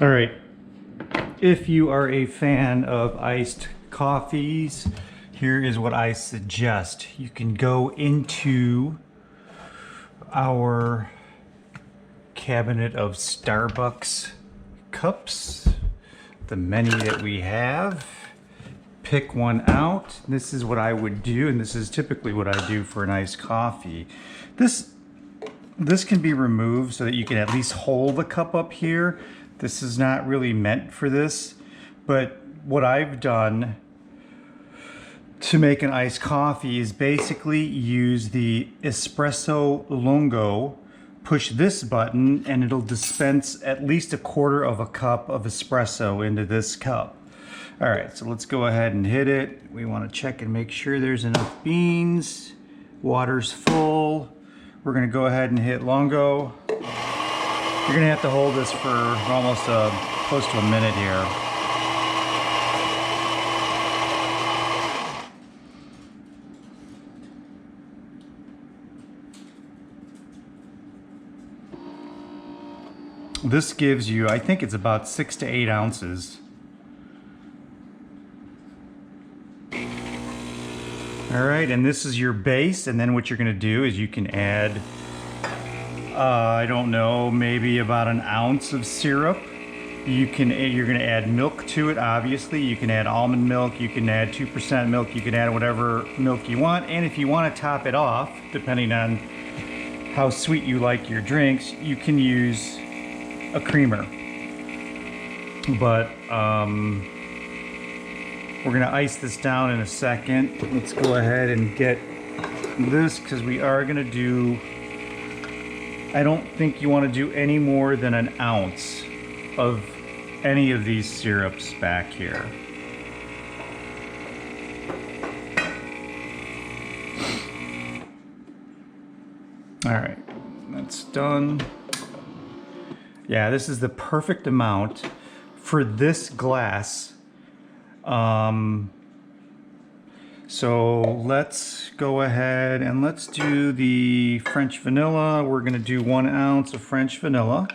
All right, if you are a fan of iced coffees, here is what I suggest. You can go into our cabinet of Starbucks cups, the many that we have, pick one out. This is what I would do, and this is typically what I do for an iced coffee. This can be removed so that you can at least hold the cup up here. This is not really meant for this, but what I've done to make an iced coffee is basically use the espresso lungo, push this button, and it'll dispense at least a quarter of a cup of espresso into this cup. All right, so let's go ahead and hit it. We want to check and make sure there's enough beans. Water's full. We're gonna go ahead and hit lungo. You're gonna have to hold this for almost close to a minute here. This gives you, I think it's about 6 to 8 ounces. All right, and this is your base, and then what you're gonna do is you can add, I don't know, maybe about an ounce of syrup. You're gonna add milk to it, obviously. You can add almond milk, you can add 2% milk, you can add whatever milk you want, and if you wanna top it off, depending on how sweet you like your drinks, you can use a creamer. But we're gonna ice this down in a second. Let's go ahead and get this, because we are gonna do, I don't think you wanna do any more than an ounce of any of these syrups back here. All right, that's done. Yeah, this is the perfect amount for this glass. So let's go ahead and let's do the French vanilla. We're gonna do 1 ounce of French vanilla.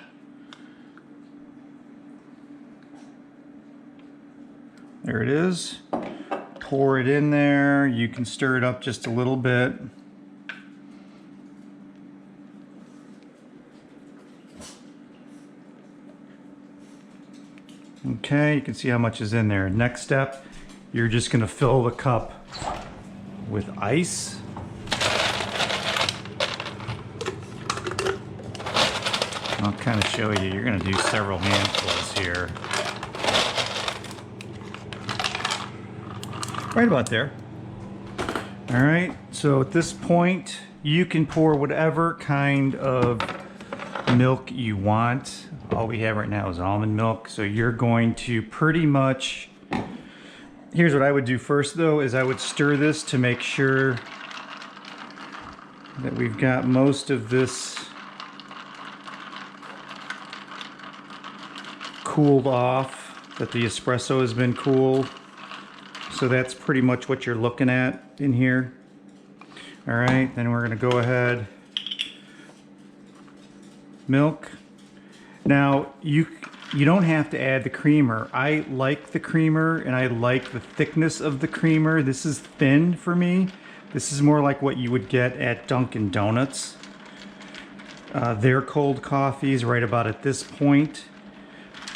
There it is. Pour it in there. You can stir it up just a little bit. Okay, you can see how much is in there. Next step, you're just gonna fill the cup with ice. I'll kind of show you. You're gonna do several handfuls here. Right about there. All right, so at this point, you can pour whatever kind of milk you want. All we have right now is almond milk, so you're going to pretty much, here's what I would do first though, is I would stir this to make sure that we've got most of this cooled off, that the espresso has been cooled. So that's pretty much what you're looking at in here. All right, then we're gonna go ahead, milk. Now, you don't have to add the creamer. I like the creamer, and I like the thickness of the creamer. This is thin for me. This is more like what you would get at Dunkin' Donuts. Their cold coffees right about at this point.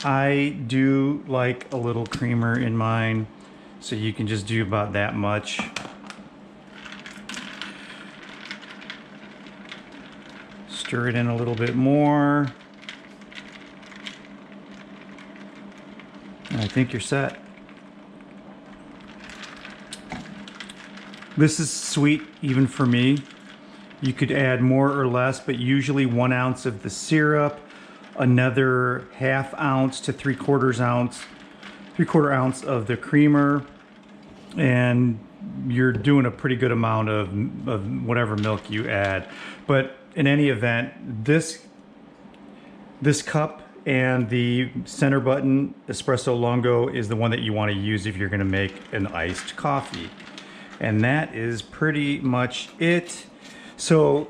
I do like a little creamer in mine, so you can just do about that much. Stir it in a little bit more. I think you're set. This is sweet even for me. You could add more or less, but usually 1 ounce of the syrup, another ½ ounce to 3/4 ounce of the creamer, and you're doing a pretty good amount of whatever milk you add. But in any event, this cup and the center button espresso lungo is the one that you want to use if you're going to make an iced coffee. And that is pretty much it. So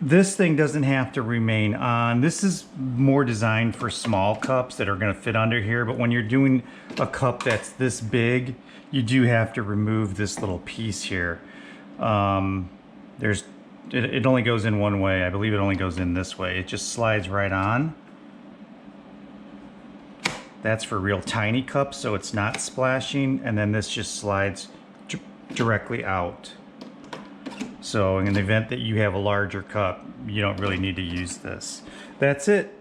This thing doesn't have to remain on. This is more designed for small cups that are going to fit under here, but when you're doing a cup that's this big, you do have to remove this little piece here. It only goes in one way. I believe it only goes in this way. It just slides right on. That's for real tiny cups, so it's not splashing, and then this just slides directly out. So in the event that you have a larger cup, you don't really need to use this. That's it.